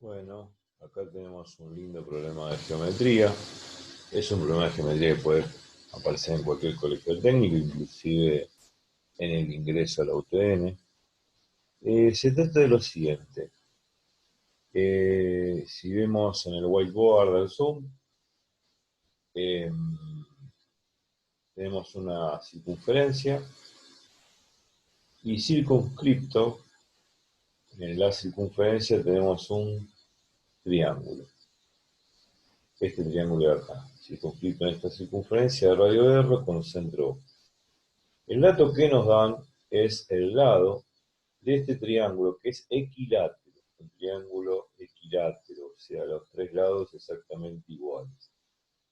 Bueno, acá tenemos un lindo problema de geometría. Es un problema de geometría que puede aparecer en cualquier colegio técnico, inclusive en el ingreso a la UTN. Se trata de lo siguiente. Si vemos en el whiteboard del Zoom, eh, tenemos una circunferencia y circunscripto en la circunferencia tenemos un triángulo. Este triángulo de acá, circunscrito en esta circunferencia de radio R con centro O. El dato que nos dan es el lado de este triángulo que es equilátero, un triángulo equilátero, o sea, los tres lados exactamente iguales.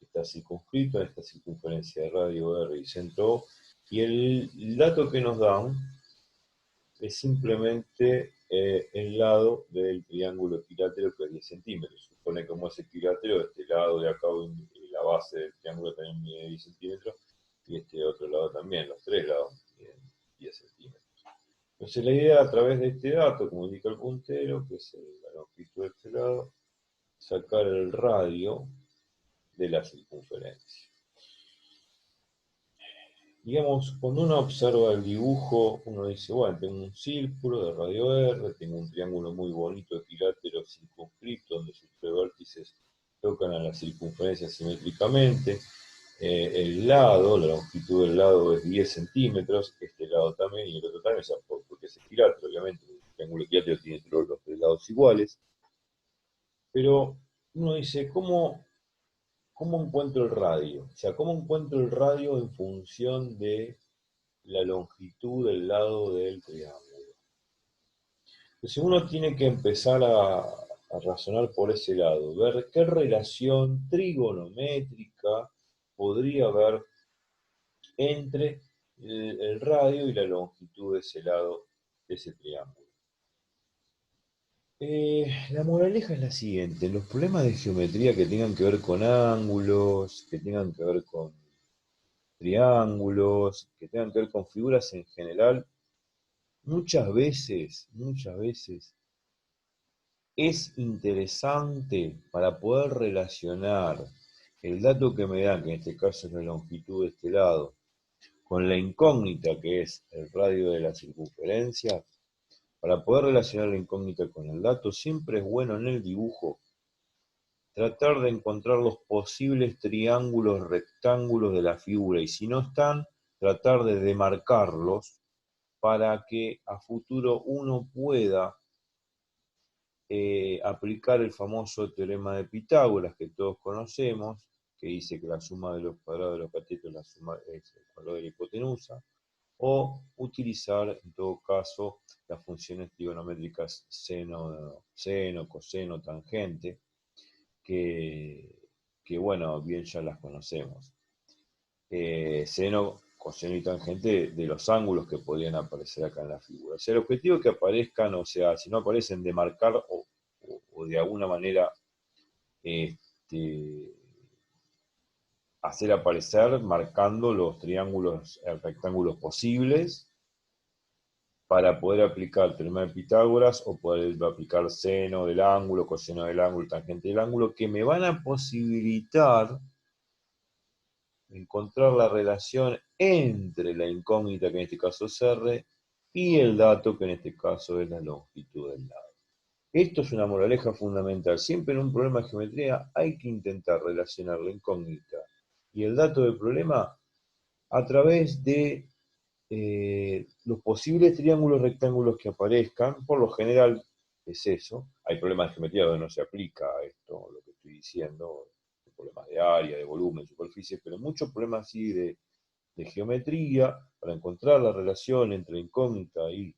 Está circunscrito en esta circunferencia de radio R y centro O, y el dato que nos dan es simplemente el lado del triángulo equilátero, que es 10 centímetros. Supone que como es equilátero, este lado de acá, la base del triángulo también mide 10 centímetros, y este otro lado también, los tres lados miden 10 centímetros. Entonces la idea a través de este dato, como indica el puntero, que es la longitud de este lado, sacar el radio de la circunferencia. Digamos, cuando uno observa el dibujo, uno dice, bueno, tengo un círculo de radio R, tengo un triángulo muy bonito equilátero circunscripto, donde sus tres vértices tocan a la circunferencia simétricamente. El lado, la longitud del lado es 10 centímetros, este lado también y el otro también, o sea, porque es equilátero, obviamente, el triángulo equilátero tiene los tres lados iguales, pero uno dice, ¿cómo encuentro el radio? O sea, ¿cómo encuentro el radio en función de la longitud del lado del triángulo? Entonces uno tiene que empezar a razonar por ese lado, ver qué relación trigonométrica podría haber entre el radio y la longitud de ese lado, de ese triángulo. La moraleja es la siguiente: en los problemas de geometría que tengan que ver con ángulos, que tengan que ver con triángulos, que tengan que ver con figuras en general, muchas veces es interesante para poder relacionar el dato que me dan, que en este caso es la longitud de este lado, con la incógnita que es el radio de la circunferencia. Para poder relacionar la incógnita con el dato, siempre es bueno en el dibujo tratar de encontrar los posibles triángulos rectángulos de la figura, y si no están, tratar de demarcarlos para que a futuro uno pueda aplicar el famoso teorema de Pitágoras que todos conocemos, que dice que la suma de los cuadrados de los catetos es el cuadrado de la hipotenusa, o utilizar en todo caso las funciones trigonométricas seno, coseno, tangente, que, que bueno, bien ya las conocemos. Seno, coseno y tangente de los ángulos que podrían aparecer acá en la figura. O sea, el objetivo es que aparezcan, o sea, si no aparecen, de marcar o de alguna manera este, hacer aparecer marcando los triángulos, rectángulos posibles para poder aplicar el teorema de Pitágoras o poder aplicar seno del ángulo, coseno del ángulo, tangente del ángulo, que me van a posibilitar encontrar la relación entre la incógnita, que en este caso es R, y el dato, que en este caso es la longitud del lado. Esto es una moraleja fundamental. Siempre en un problema de geometría hay que intentar relacionar la incógnita y el dato del problema a través de los posibles triángulos rectángulos que aparezcan. Por lo general es eso. Hay problemas de geometría donde no se aplica esto, lo que estoy diciendo, problemas de área, de volumen, superficie, pero muchos problemas así de geometría, para encontrar la relación entre incógnita y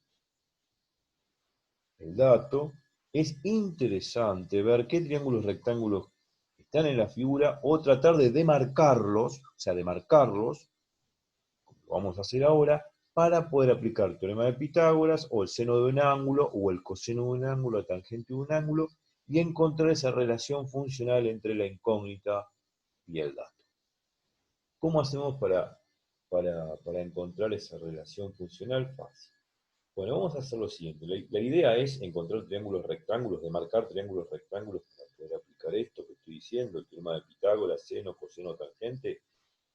el dato, es interesante ver qué triángulos rectángulos están en la figura o tratar de demarcarlos, o sea, demarcarlos, como lo vamos a hacer ahora, para poder aplicar el teorema de Pitágoras o el seno de un ángulo o el coseno de un ángulo, la tangente de un ángulo, y encontrar esa relación funcional entre la incógnita y el dato. ¿Cómo hacemos para encontrar esa relación funcional? Fácil. Bueno, vamos a hacer lo siguiente. La idea es encontrar triángulos rectángulos, de marcar triángulos rectángulos para poder aplicar esto que estoy diciendo, el teorema de Pitágoras, seno, coseno, tangente.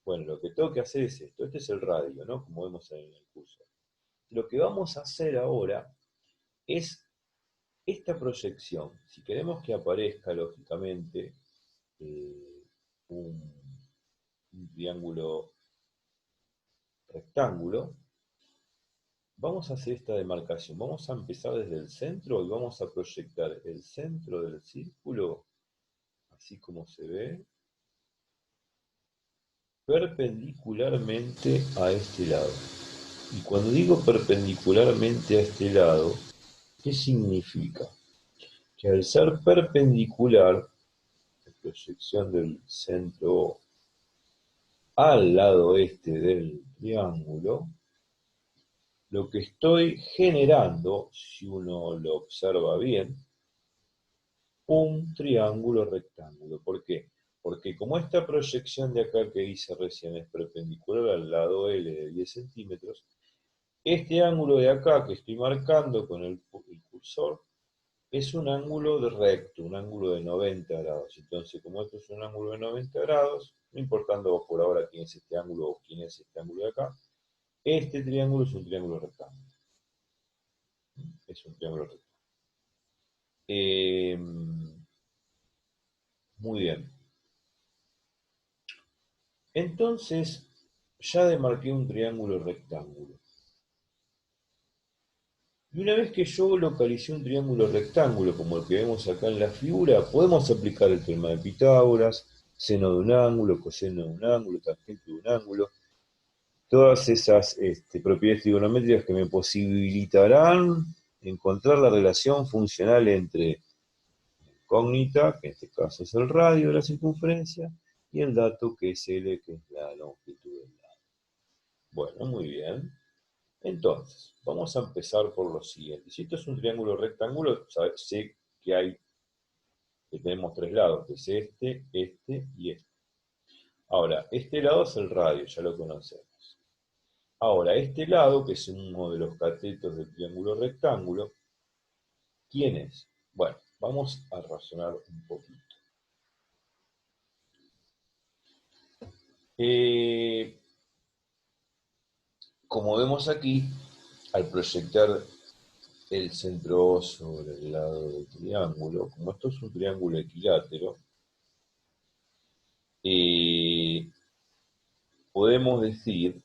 Bueno, lo que tengo que hacer es esto. Este es el radio, ¿no? Como vemos en el curso. Lo que vamos a hacer ahora es esta proyección. Si queremos que aparezca, lógicamente, eh, un, un triángulo rectángulo, vamos a hacer esta demarcación. Vamos a empezar desde el centro y vamos a proyectar el centro del círculo, así como se ve, perpendicularmente a este lado. Y cuando digo perpendicularmente a este lado, ¿qué significa? Que al ser perpendicular, la proyección del centro al lado este del triángulo, lo que estoy generando, si uno lo observa bien, un triángulo rectángulo. ¿Por qué? Porque como esta proyección de acá que hice recién es perpendicular al lado L de 10 centímetros, este ángulo de acá que estoy marcando con el cursor es un ángulo de recto, un ángulo de 90 grados. Entonces, como esto es un ángulo de 90 grados, no importando por ahora quién es este ángulo o quién es este ángulo de acá, este triángulo es un triángulo rectángulo. Es un triángulo rectángulo. Muy bien. Entonces, ya demarqué un triángulo rectángulo. Y una vez que yo localicé un triángulo rectángulo, como el que vemos acá en la figura, podemos aplicar el teorema de Pitágoras, seno de un ángulo, coseno de un ángulo, tangente de un ángulo, todas esas propiedades trigonométricas que me posibilitarán encontrar la relación funcional entre incógnita, que en este caso es el radio de la circunferencia, y el dato que es L, que es la longitud del lado. Bueno, muy bien. Entonces, vamos a empezar por lo siguiente. Si esto es un triángulo rectángulo, sé que tenemos tres lados, que es este y este. Ahora, este lado es el radio, ya lo conocemos. Ahora, este lado, que es uno de los catetos del triángulo rectángulo, ¿quién es? Bueno, vamos a razonar un poquito. Como vemos aquí, al proyectar el centro O sobre el lado del triángulo, como esto es un triángulo equilátero, podemos decir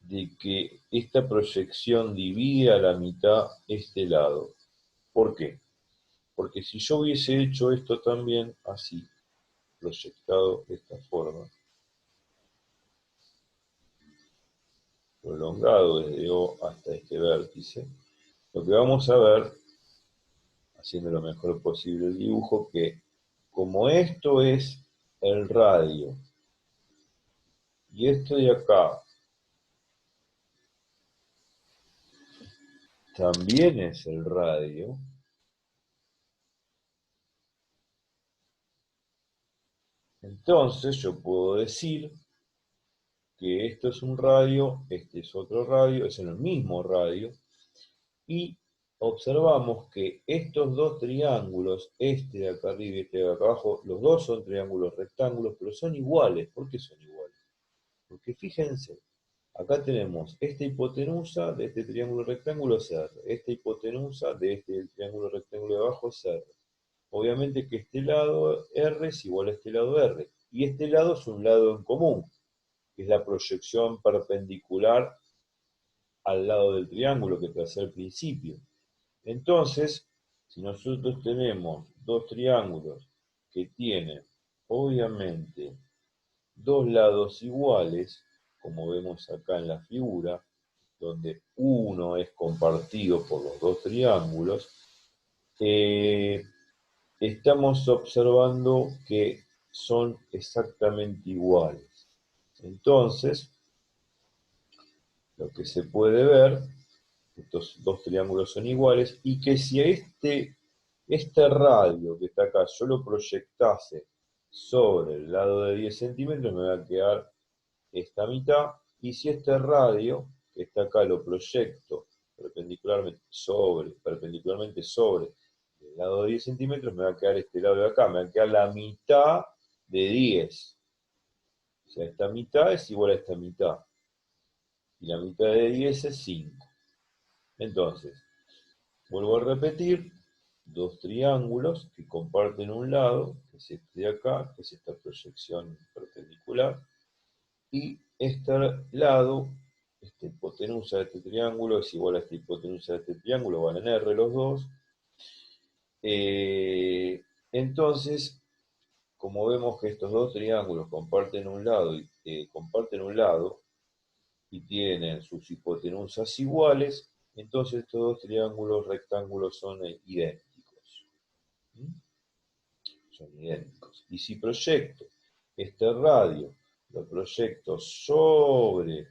de que esta proyección divide a la mitad este lado. ¿Por qué? Porque si yo hubiese hecho esto también así, proyectado de esta forma, prolongado desde O hasta este vértice, lo que vamos a ver, haciendo lo mejor posible el dibujo, que como esto es el radio y esto de acá también es el radio, entonces yo puedo decir que esto es un radio, este es otro radio, es el mismo radio, y observamos que estos dos triángulos, este de acá arriba y este de acá abajo, los dos son triángulos rectángulos, pero son iguales. ¿Por qué son iguales? Porque fíjense, acá tenemos esta hipotenusa de este triángulo rectángulo es R, esta hipotenusa de este triángulo rectángulo de abajo es R. Obviamente que este lado R es igual a este lado R, y este lado es un lado en común, que es la proyección perpendicular al lado del triángulo que tracé al principio. Entonces, si nosotros tenemos dos triángulos que tienen, obviamente, dos lados iguales, como vemos acá en la figura, donde uno es compartido por los dos triángulos, estamos observando que son exactamente iguales. Entonces, lo que se puede ver, estos dos triángulos son iguales, y que si este radio que está acá yo lo proyectase sobre el lado de 10 centímetros, me va a quedar esta mitad, y si este radio que está acá lo proyecto perpendicularmente sobre el lado de 10 centímetros, me va a quedar este lado de acá, me va a quedar la mitad de 10. O sea, esta mitad es igual a esta mitad. Y la mitad de 10 es 5. Entonces, vuelvo a repetir, dos triángulos que comparten un lado, que es este de acá, que es esta proyección perpendicular, y este lado, esta hipotenusa de este triángulo es igual a esta hipotenusa de este triángulo, van en R los dos. Entonces, como vemos que estos dos triángulos comparten un lado y tienen sus hipotenusas iguales, entonces estos dos triángulos rectángulos son idénticos. Son idénticos. Y si proyecto este radio, lo proyecto sobre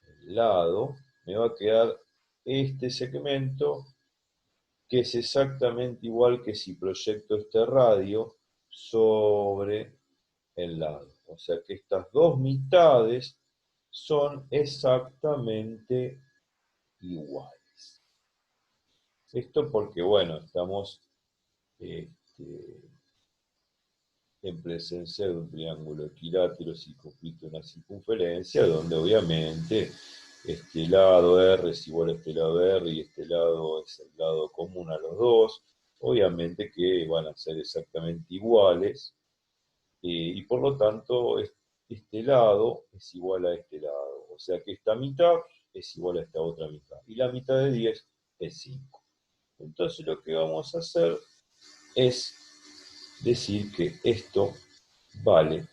el lado, me va a quedar este segmento que es exactamente igual que si proyecto este radio sobre el lado. O sea que estas dos mitades son exactamente iguales. Esto porque, bueno, estamos en presencia de un triángulo equilátero circunscrito en una circunferencia, donde obviamente este lado R es igual a este lado R y este lado es el lado común a los dos, obviamente que van a ser exactamente iguales, y por lo tanto este lado es igual a este lado, o sea que esta mitad es igual a esta otra mitad, y la mitad de 10 es 5. Entonces lo que vamos a hacer es decir que esto vale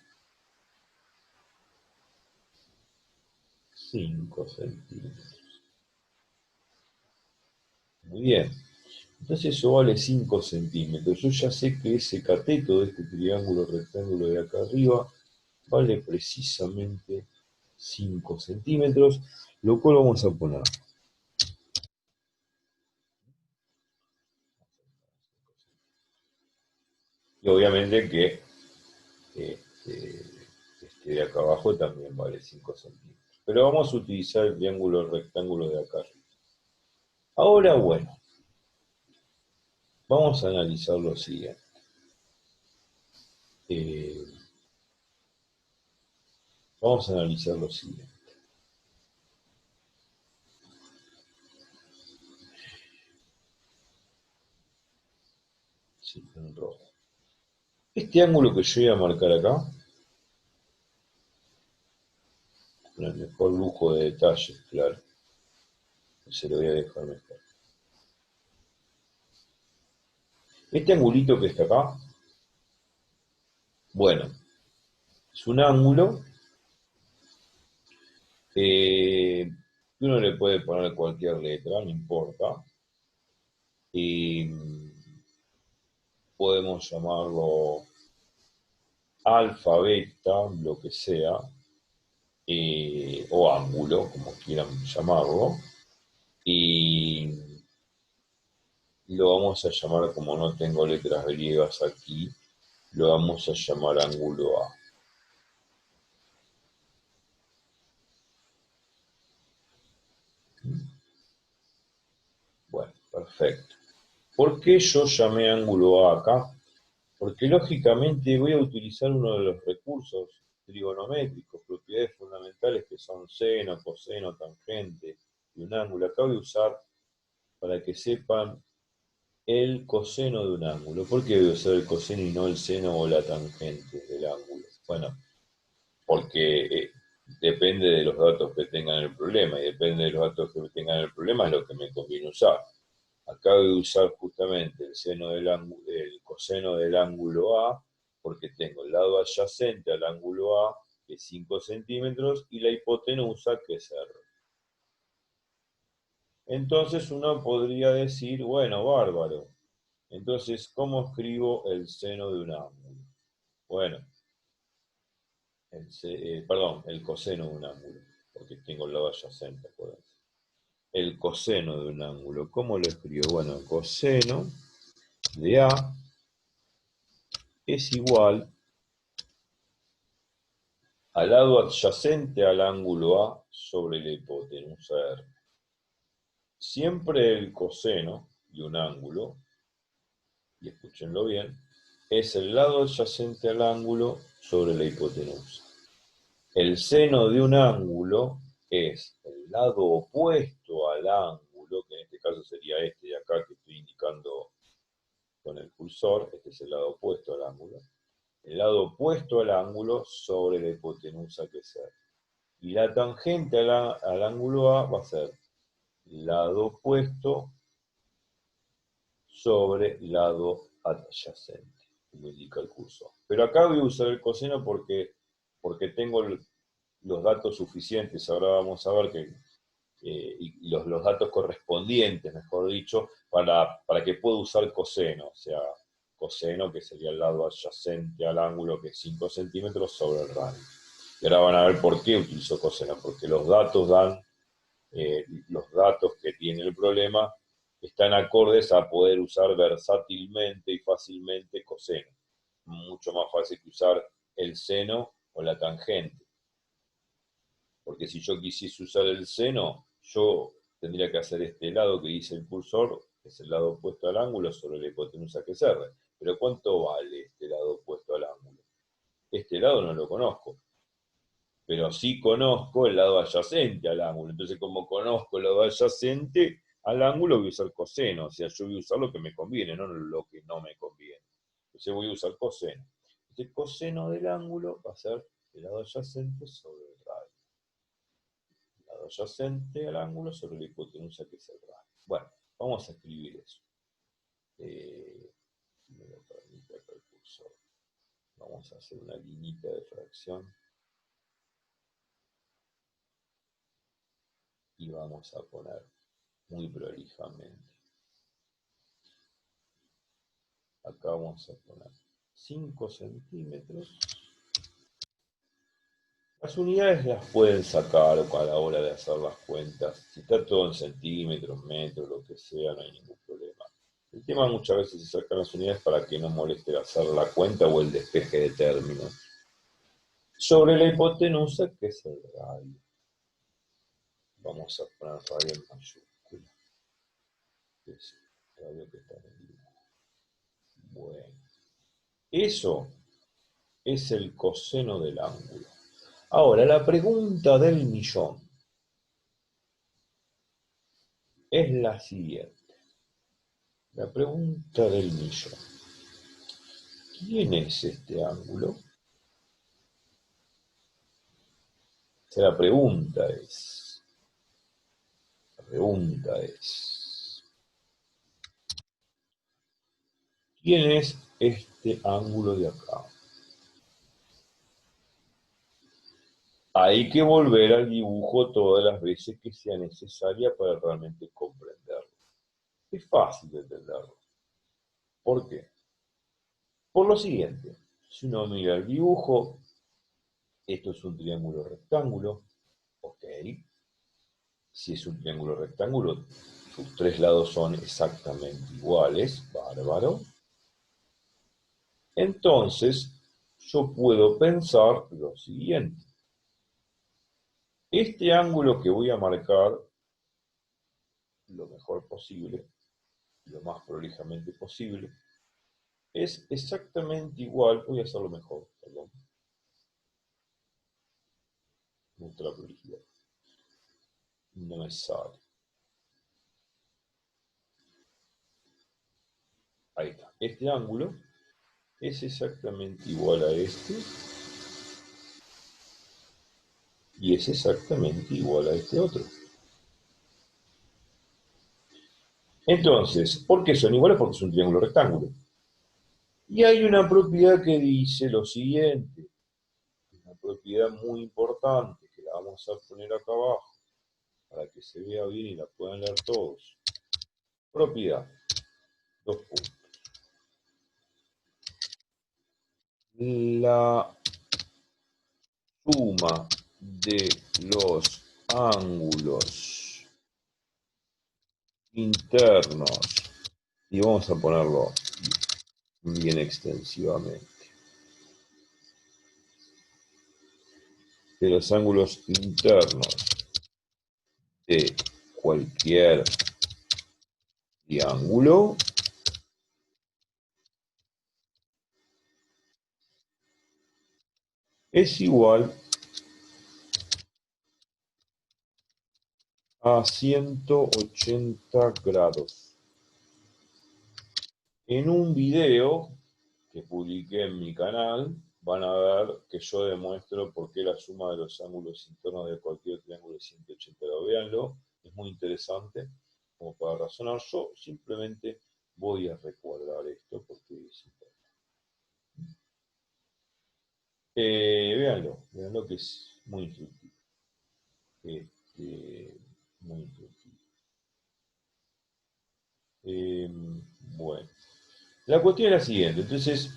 5 centímetros. Muy bien. Entonces eso vale 5 centímetros. Yo ya sé que ese cateto de este triángulo rectángulo de acá arriba vale precisamente 5 centímetros, lo cual vamos a poner. Y obviamente que este de acá abajo también vale 5 centímetros. Pero vamos a utilizar el triángulo rectángulo de acá arriba. Ahora, bueno, vamos a analizar lo siguiente. Vamos a analizar lo siguiente. Sí, en rojo. Este ángulo que yo voy a marcar acá, con el mejor lujo de detalles, claro, se lo voy a dejar mejor. Este angulito que está acá, bueno, es un ángulo que uno le puede poner cualquier letra, no importa. Y podemos llamarlo alfa, beta, lo que sea, o ángulo, como quieran llamarlo. Y lo vamos a llamar, como no tengo letras griegas aquí, lo vamos a llamar ángulo A. Bueno, perfecto. ¿Por qué yo llamé ángulo A acá? Porque lógicamente voy a utilizar uno de los recursos trigonométricos, propiedades fundamentales que son seno, coseno, tangente y un ángulo. Acá voy a usar, para que sepan, el coseno de un ángulo. ¿Por qué voy a usar el coseno y no el seno o la tangente del ángulo? Bueno, porque depende de los datos que tengan el problema, y depende de los datos que tengan el problema es lo que me conviene usar. Acá voy a usar justamente el coseno del ángulo A, porque tengo el lado adyacente al ángulo A, que es 5 centímetros, y la hipotenusa, que es R. Entonces uno podría decir, bueno, bárbaro. Entonces, ¿cómo escribo el seno de un ángulo? Bueno, el coseno de un ángulo, porque tengo el lado adyacente, por eso. El coseno de un ángulo, ¿cómo lo escribo? Bueno, el coseno de A es igual al lado adyacente al ángulo A sobre la hipotenusa R. siempre el coseno de un ángulo, y escúchenlo bien, es el lado adyacente al ángulo sobre la hipotenusa. El seno de un ángulo es el lado opuesto al ángulo, que en este caso sería este de acá que estoy indicando con el cursor. Este es el lado opuesto al ángulo. El lado opuesto al ángulo sobre la hipotenusa que es R. Y la tangente al ángulo A va a ser lado opuesto sobre lado adyacente, como indica el cursor. Pero acá voy a usar el coseno porque tengo los datos suficientes. Ahora vamos a ver que y los datos correspondientes, mejor dicho, para que pueda usar coseno, o sea, coseno que sería el lado adyacente al ángulo, que es 5 centímetros sobre el radio. Y ahora van a ver por qué utilizo coseno, porque los datos los datos que tiene el problema están acordes a poder usar versátilmente y fácilmente coseno. Mucho más fácil que usar el seno o la tangente. Porque si yo quisiese usar el seno, yo tendría que hacer este lado que dice el cursor, que es el lado opuesto al ángulo sobre la hipotenusa que es R. Pero ¿cuánto vale este lado opuesto al ángulo? Este lado no lo conozco, pero sí conozco el lado adyacente al ángulo. Entonces, como conozco el lado adyacente al ángulo, voy a usar coseno. O sea, yo voy a usar lo que me conviene, no lo que no me conviene. Entonces voy a usar coseno. Este coseno del ángulo va a ser el lado adyacente sobre el radio. El lado adyacente al ángulo sobre la hipotenusa que es el radio. Bueno, vamos a escribir eso. Si me lo permite el cursor. Vamos a hacer una liñita de fracción. Y vamos a poner muy prolijamente. Acá vamos a poner 5 centímetros. Las unidades las pueden sacar a la hora de hacer las cuentas. Si está todo en centímetros, metros, lo que sea, no hay ningún problema. El tema muchas veces se sacan las unidades para que no moleste hacer la cuenta o el despeje de términos. Sobre la hipotenusa, que es el radio. Vamos a poner radio en mayúscula. Es el radio que está en el dibujo. Bueno. Eso es el coseno del ángulo. Ahora, la pregunta del millón es la siguiente. La pregunta del millón. ¿Quién es este ángulo? O sea, la pregunta es, ¿quién es este ángulo de acá? Hay que volver al dibujo todas las veces que sea necesaria para realmente comprenderlo. Es fácil de entenderlo. ¿Por qué? Por lo siguiente, si uno mira el dibujo, esto es un triángulo rectángulo, ok. Si es un triángulo rectángulo, sus tres lados son exactamente iguales, bárbaro. Entonces, yo puedo pensar lo siguiente. Este ángulo que voy a marcar lo mejor posible, lo más prolijamente posible, es exactamente igual, voy a hacerlo mejor, perdón. Nuestra prolijidad. No me sale. Ahí está. Este ángulo es exactamente igual a este y es exactamente igual a este otro. Entonces, ¿por qué son iguales? Porque es un triángulo rectángulo. Y hay una propiedad que dice lo siguiente, una propiedad muy importante, que la vamos a poner acá abajo, para que se vea bien y la puedan leer todos. Propiedad, dos puntos. La suma de los ángulos internos, y vamos a ponerlo bien extensivamente, de los ángulos internos de cualquier triángulo es igual a 180 grados. En un video que publiqué en mi canal, van a ver que yo demuestro por qué la suma de los ángulos internos de cualquier triángulo es 180 grados. Véanlo, es muy interesante como para razonar. Yo simplemente voy a recordar esto porque es importante. Véanlo que es muy instructivo. Muy instructivo. Bueno, la cuestión es la siguiente. Entonces,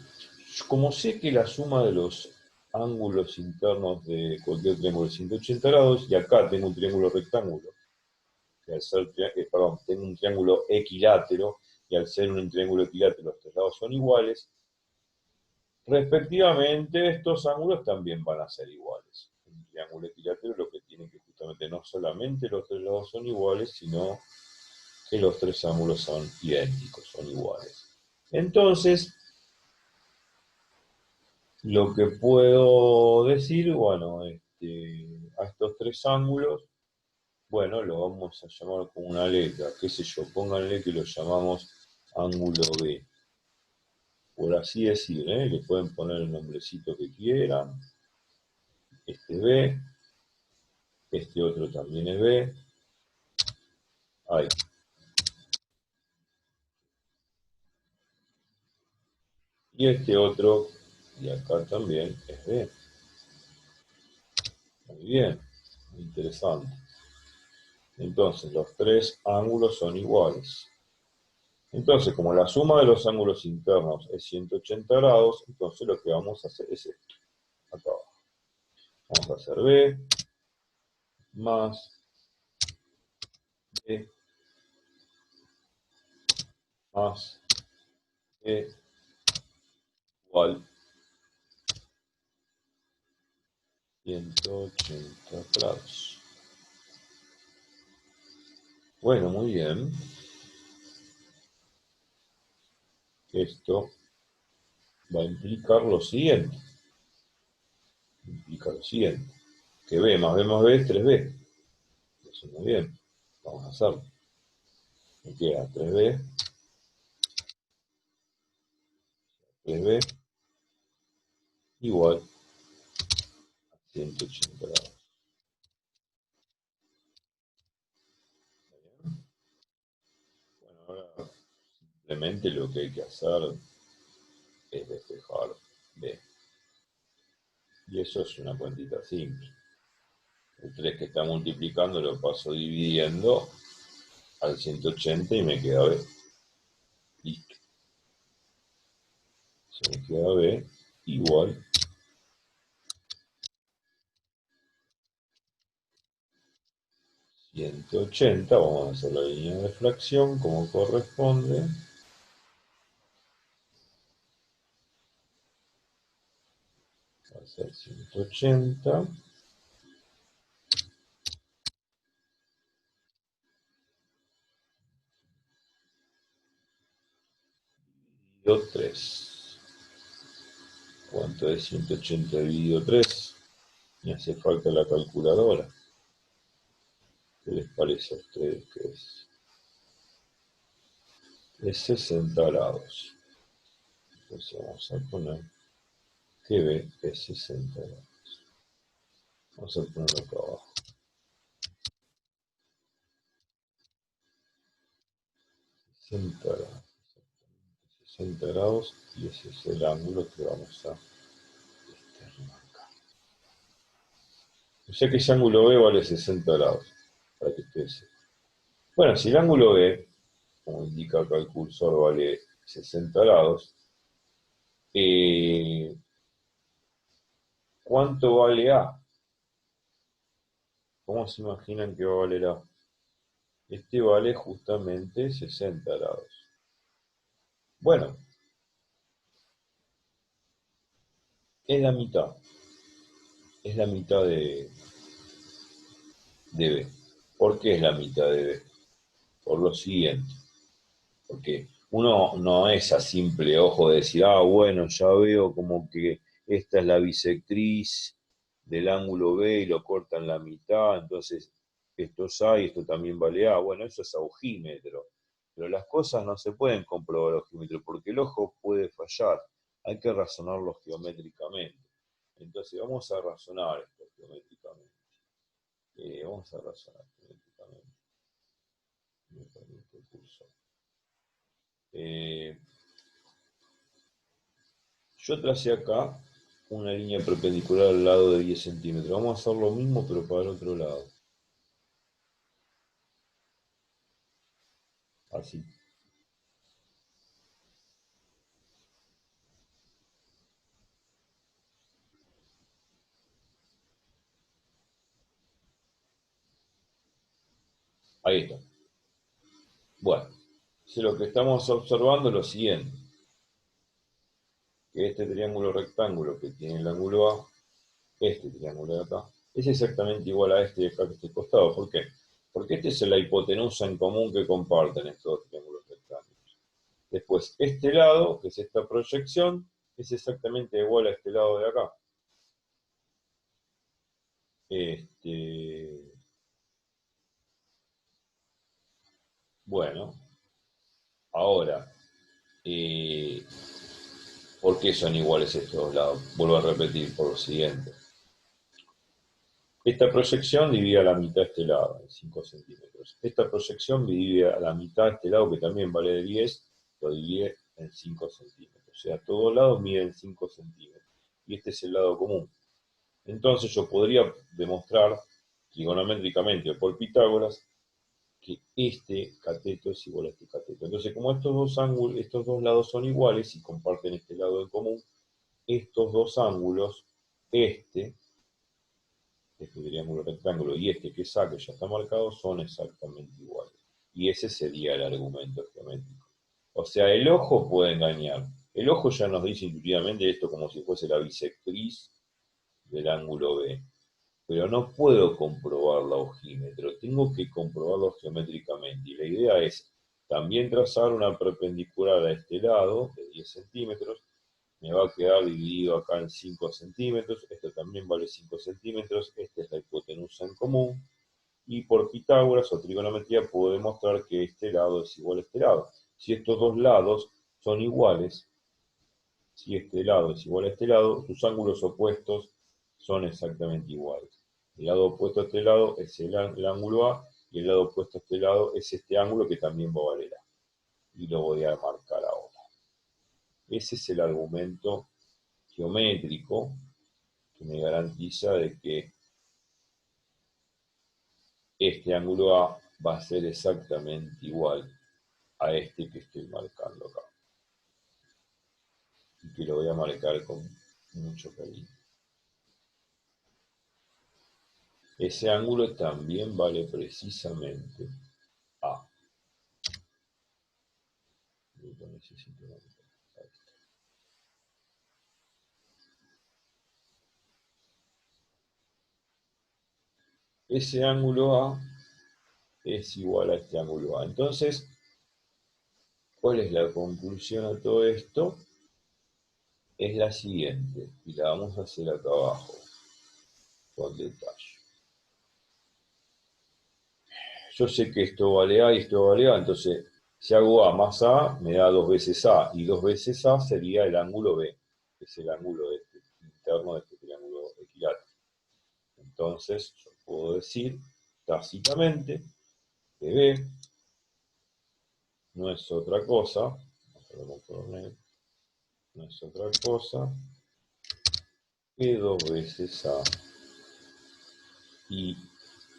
como sé que la suma de los ángulos internos de cualquier triángulo es 180 grados, y acá tengo un triángulo rectángulo, que al ser, perdón, tengo un triángulo equilátero, y al ser un triángulo equilátero los tres lados son iguales, respectivamente estos ángulos también van a ser iguales. Un triángulo equilátero lo que tiene que justamente no solamente los tres lados son iguales, sino que los tres ángulos son idénticos, son iguales. Entonces, lo que puedo decir, bueno, a estos tres ángulos, bueno, lo vamos a llamar con una letra, qué sé yo, pónganle que lo llamamos ángulo B, por así decir, le pueden poner el nombrecito que quieran, este B, este otro también es B, ahí. Y este otro, y acá también es B. Muy bien, muy interesante. Entonces, los tres ángulos son iguales. Entonces, como la suma de los ángulos internos es 180 grados, entonces lo que vamos a hacer es esto, acá abajo. Vamos a hacer B más B más B igual 180 grados. Bueno, muy bien. Esto va a implicar lo siguiente. Implica lo siguiente. Que B más B más B es 3B. Eso muy bien. Vamos a hacerlo. Me queda 3B. 3B igual a 180 grados. Bueno, ahora simplemente lo que hay que hacer es despejar B. Y eso es una cuantita simple. El 3 que está multiplicando lo paso dividiendo al 180 y me queda B. Listo. Se me queda B igual 180. Vamos a hacer la línea de fracción como corresponde. Va a ser 180. Dividido 3. ¿Cuánto es 180 dividido 3? Me hace falta la calculadora. ¿Qué les parece a ustedes que es? Es 60 grados. Entonces vamos a poner que B es 60 grados. Vamos a ponerlo acá abajo. 60 grados. 60 grados y ese es el ángulo que vamos a remarcar. O sea que ese ángulo B vale 60 grados, para que ustedes sepan. Bueno, si el ángulo B, como indica acá el cursor, vale 60 grados, ¿cuánto vale A? ¿Cómo se imaginan que va a valer A? Este vale justamente 60 grados. Bueno, es la mitad. Es la mitad de B. ¿Por qué es la mitad de B? Por lo siguiente. Porque uno no es a simple ojo de decir, ah, bueno, ya veo como que esta es la bisectriz del ángulo B y lo cortan la mitad, entonces esto es A y esto también vale A. Bueno, eso es ojímetro. Pero las cosas no se pueden comprobar a ojímetro porque el ojo puede fallar. Hay que razonarlo geométricamente. Entonces vamos a razonar esto geométricamente. Vamos a razonar geométricamente. Me permite el cursor. Yo tracé acá una línea perpendicular al lado de 10 centímetros. Vamos a hacer lo mismo, pero para el otro lado. Así. Ahí está. Bueno, si lo que estamos observando es lo siguiente, que este triángulo rectángulo que tiene el ángulo A, este triángulo de acá, es exactamente igual a este de acá que este costado. ¿Por qué? Porque este es la hipotenusa en común que comparten estos dos triángulos rectángulos. Después, este lado, que es esta proyección, es exactamente igual a este lado de acá. Bueno, ahora, eh, ¿por qué son iguales estos dos lados? Vuelvo a repetir por lo siguiente. Esta proyección divide a la mitad este lado, de 5 centímetros. Esta proyección divide a la mitad este lado, que también vale de 10, lo divide en 5 centímetros. O sea, todos lados miden 5 centímetros. Y este es el lado común. Entonces yo podría demostrar trigonométricamente o por Pitágoras que este cateto es igual a este cateto. Entonces, como estos dos lados son iguales y comparten este lado en común, estos dos ángulos, este triángulo rectángulo y este que es A, que ya está marcado, son exactamente iguales. Y ese sería el argumento geométrico. O sea, el ojo puede engañar. El ojo ya nos dice intuitivamente esto como si fuese la bisectriz del ángulo B. Pero no puedo comprobarlo a ojímetro, tengo que comprobarlo geométricamente. Y la idea es también trazar una perpendicular a este lado de 10 centímetros, me va a quedar dividido acá en 5 centímetros, esto también vale 5 centímetros, esta es la hipotenusa en común, y por Pitágoras o trigonometría puedo demostrar que este lado es igual a este lado. Si estos dos lados son iguales, si este lado es igual a este lado, sus ángulos opuestos son exactamente iguales. El lado opuesto a este lado es el ángulo A y el lado opuesto a este lado es este ángulo que también va a valer A. Y lo voy a marcar ahora. Ese es el argumento geométrico que me garantiza de que este ángulo A va a ser exactamente igual a este que estoy marcando acá. Y que lo voy a marcar con mucho cariño. Ese ángulo también vale precisamente A. Ese ángulo A es igual a este ángulo A. Entonces, ¿cuál es la conclusión a todo esto? Es la siguiente, y la vamos a hacer acá abajo, con detalle. Yo sé que esto vale A y esto vale A, entonces si hago A más A, me da 2 veces A, y 2 veces A sería el ángulo B, que es el ángulo interno de este triángulo equilátero. Entonces, yo puedo decir tácitamente que B no es otra cosa, no es otra cosa que 2 veces A. Y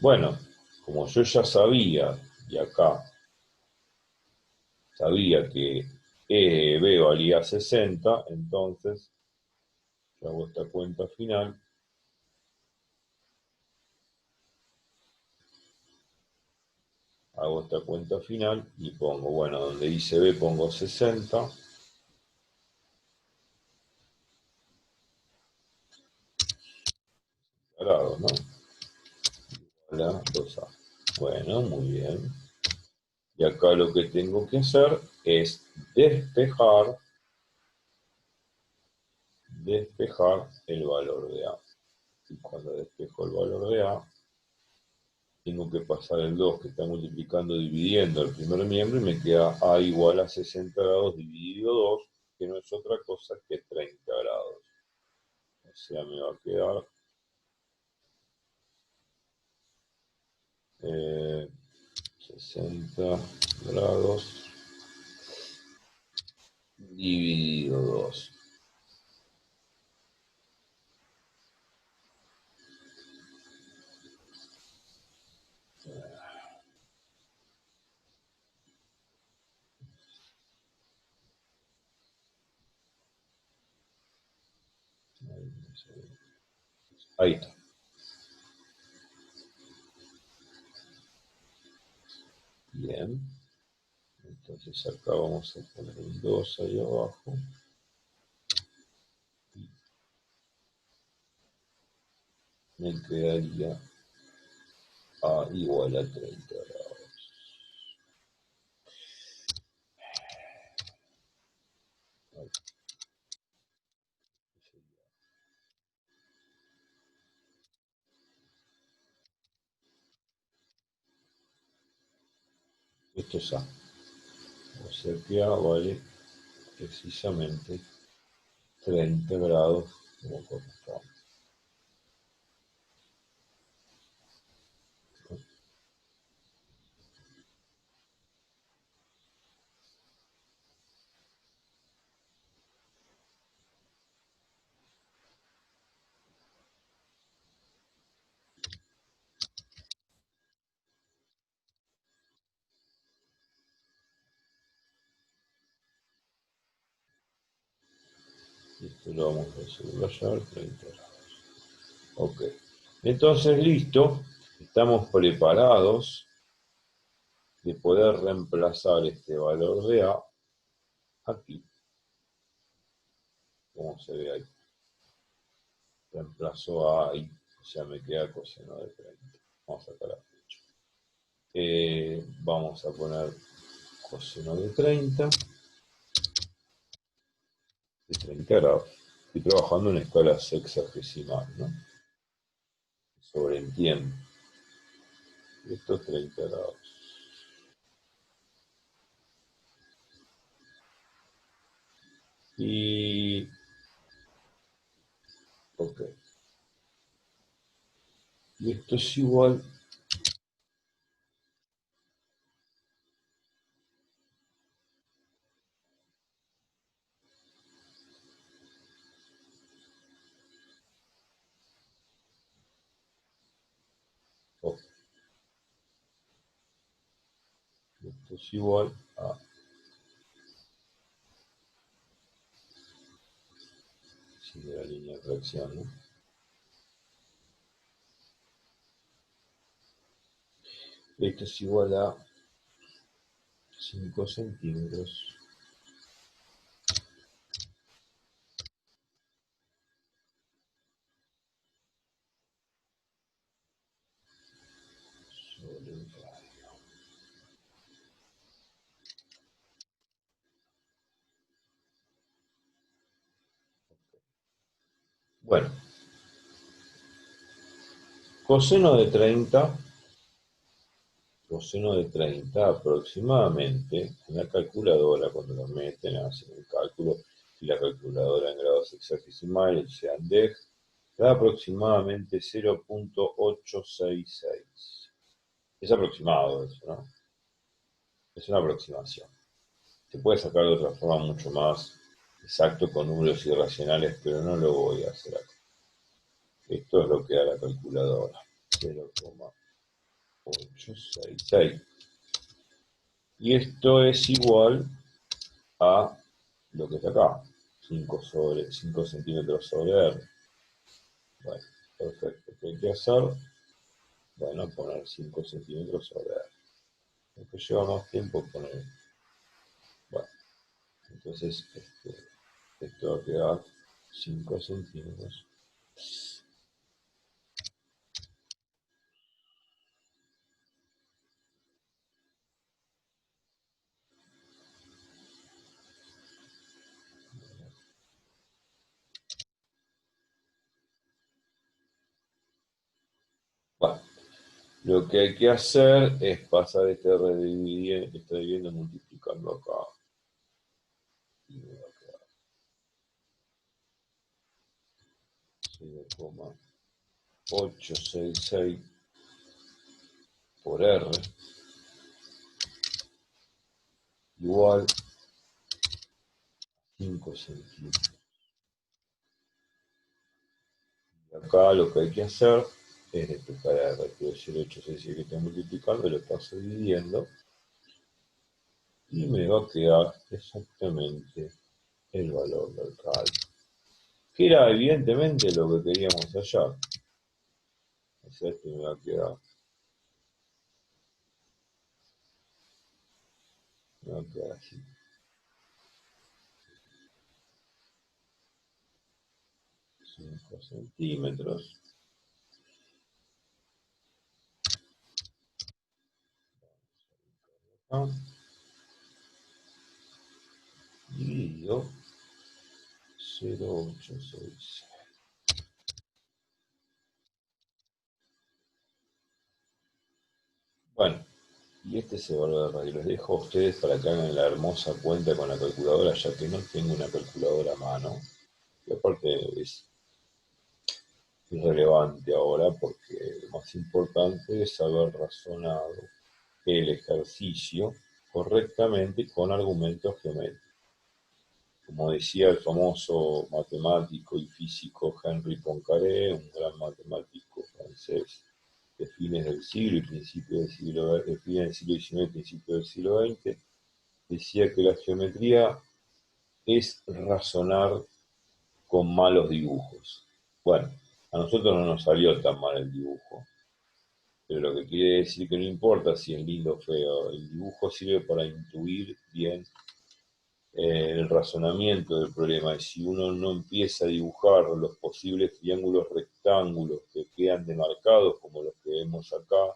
bueno, como yo ya sabía, y acá sabía que B valía 60, entonces yo hago esta cuenta final. Hago esta cuenta final y pongo, bueno, donde dice B pongo 60. ¿No? Hola, 2A. Bueno, muy bien. Y acá lo que tengo que hacer es despejar el valor de A. Y cuando despejo el valor de A, tengo que pasar el 2 que está multiplicando, dividiendo el primer miembro, y me queda A igual a 60 grados dividido 2, que no es otra cosa que 30 grados. O sea, me va a quedar 60 grados dividido 2. Ahí está. Bien. Entonces acá vamos a poner un 2 ahí abajo. Me quedaría A igual a 30 grados. Esto es A. O sea que A vale precisamente 30 grados como corresponde. Y esto lo vamos a subrayar 30 grados. Ok. Entonces, listo. Estamos preparados de poder reemplazar este valor de A aquí. Como se ve ahí. Reemplazo A ahí. O sea, me queda coseno de 30. Vamos a sacar la flecha. Vamos a poner coseno de 30 grados. Estoy trabajando en escala sexagesimal, ¿no? Sobreentiendo. Esto es 30 grados. Y... ok. Y esto es igual... oh, esto es igual a... sigue la línea de reacción, ¿no? Esto es igual a 5 centímetros sobre el radio. Bueno, coseno de 30 aproximadamente, en la calculadora, cuando lo meten, hacen el cálculo, y la calculadora en grados hexagesimales, sean DEG, da aproximadamente 0.866. Es aproximado eso, ¿no? Es una aproximación. Se puede sacar de otra forma mucho más exacto con números irracionales, pero no lo voy a hacer acá. Esto es lo que da la calculadora. 0.866. Y esto es igual a lo que está acá. 5 centímetros sobre R. Bueno, perfecto. ¿Qué hay que hacer? Bueno, poner 5 centímetros sobre R. Lo que lleva más tiempo poner. Bueno, entonces esto va a quedar 5 centímetros. Lo que hay que hacer es pasar este dividiendo multiplicando acá. Y me va a quedar 0,866 por R igual 5 centímetros. Y acá lo que hay que hacer es despejar R, que es el 866 que estoy multiplicando, lo paso dividiendo y me va a quedar exactamente el valor del cálculo, que era evidentemente lo que queríamos hallar. O sea, esto me va a quedar, así. 5 centímetros. Acá. Dividido 0,866. Bueno, y este es el valor de radio. Les dejo a ustedes para que hagan la hermosa cuenta con la calculadora, ya que no tengo una calculadora a mano. Y aparte es relevante ahora porque lo más importante es haber razonado el ejercicio correctamente con argumentos geométricos. Como decía el famoso matemático y físico Henri Poincaré, un gran matemático francés de fines del siglo y principios del siglo, de fines del siglo XIX y principios del siglo XX, decía que la geometría es razonar con malos dibujos. Bueno, a nosotros no nos salió tan mal el dibujo, pero lo que quiere decir que no importa si es lindo o feo, el dibujo sirve para intuir bien el razonamiento del problema. Y si uno no empieza a dibujar los posibles triángulos rectángulos que quedan demarcados, como los que vemos acá,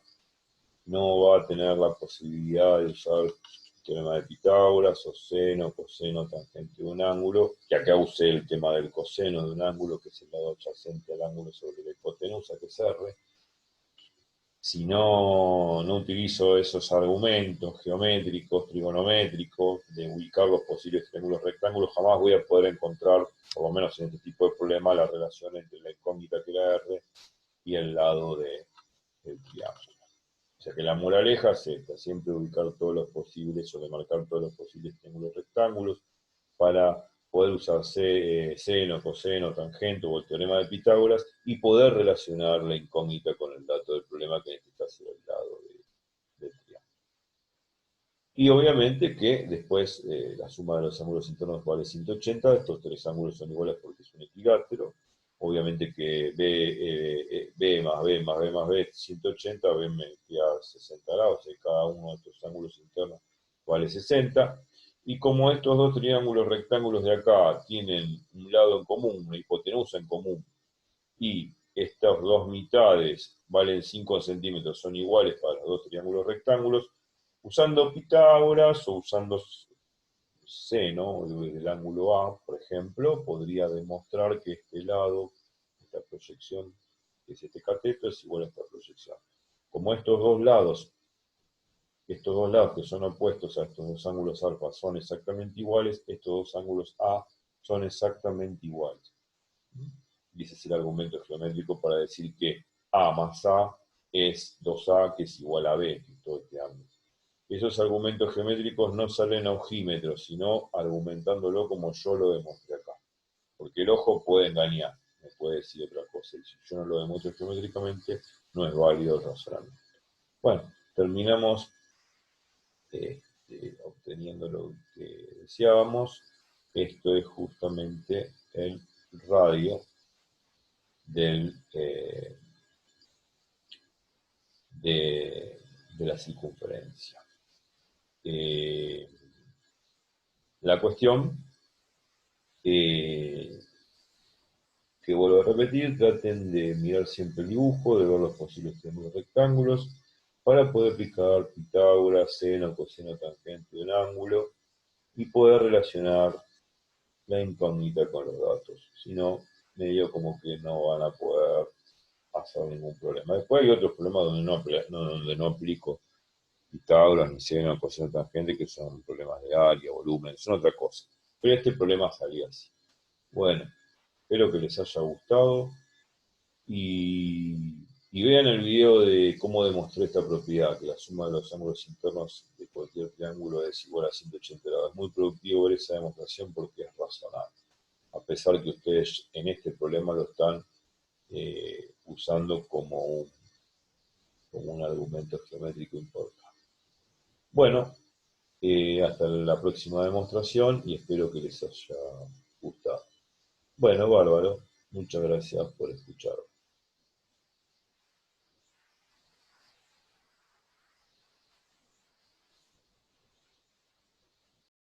no va a tener la posibilidad de usar el teorema de Pitágoras, o seno, coseno, tangente de un ángulo, que acá usé el tema del coseno de un ángulo, que es el lado adyacente al ángulo sobre la hipotenusa, que es R. Si no utilizo esos argumentos geométricos, trigonométricos, de ubicar los posibles triángulos rectángulos, jamás voy a poder encontrar, por lo menos en este tipo de problema, la relación entre la incógnita que era R y el lado del triángulo. O sea que la moraleja es esta, siempre ubicar todos los posibles o demarcar todos los posibles triángulos rectángulos para poder usar seno, coseno, tangente o el teorema de Pitágoras y poder relacionar la incógnita con el dato del problema, que en este caso era el lado del triángulo. Y obviamente que después la suma de los ángulos internos vale 180, estos tres ángulos son iguales porque es un equilátero. Obviamente que B más B más B más B es 180, B me queda 60 grados, y cada uno de estos ángulos internos vale 60. Y como estos dos triángulos rectángulos de acá tienen un lado en común, una hipotenusa en común, y estas dos mitades valen 5 centímetros, son iguales para los dos triángulos rectángulos, usando Pitágoras o usando seno del ángulo A, por ejemplo, podría demostrar que este lado, esta proyección, que es este cateto, es igual a esta proyección. Como estos dos lados que son opuestos a estos dos ángulos alfa son exactamente iguales, estos dos ángulos A son exactamente iguales. Y ese es el argumento geométrico para decir que A más A es 2A, que es igual a B, que es todo este ángulo. Esos argumentos geométricos no salen a ojímetros, sino argumentándolo como yo lo demostré acá. Porque el ojo puede engañar, me puede decir otra cosa. Y si yo no lo demuestro geométricamente, no es válido el razonamiento. Bueno, terminamos obteniendo lo que deseábamos. Esto es justamente el radio del, de la circunferencia. La cuestión que vuelvo a repetir, traten de mirar siempre el dibujo, de ver los posibles triángulos rectángulos, para poder aplicar Pitágoras, seno, coseno, tangente de un ángulo, y poder relacionar la incógnita con los datos. Si no, medio como que no van a poder pasar ningún problema. Después hay otros problemas donde no aplico Pitágoras, ni seno, coseno, tangente, que son problemas de área, volumen, son otra cosa. Pero este problema salía así. Bueno, espero que les haya gustado y, y vean el video de cómo demostré esta propiedad, que la suma de los ángulos internos de cualquier triángulo es igual a 180 grados. Es muy productivo ver esa demostración porque es razonable, a pesar que ustedes en este problema lo están usando como un argumento geométrico importante. Bueno, hasta la próxima demostración y espero que les haya gustado. Bueno, bárbaro. Muchas gracias por escuchar.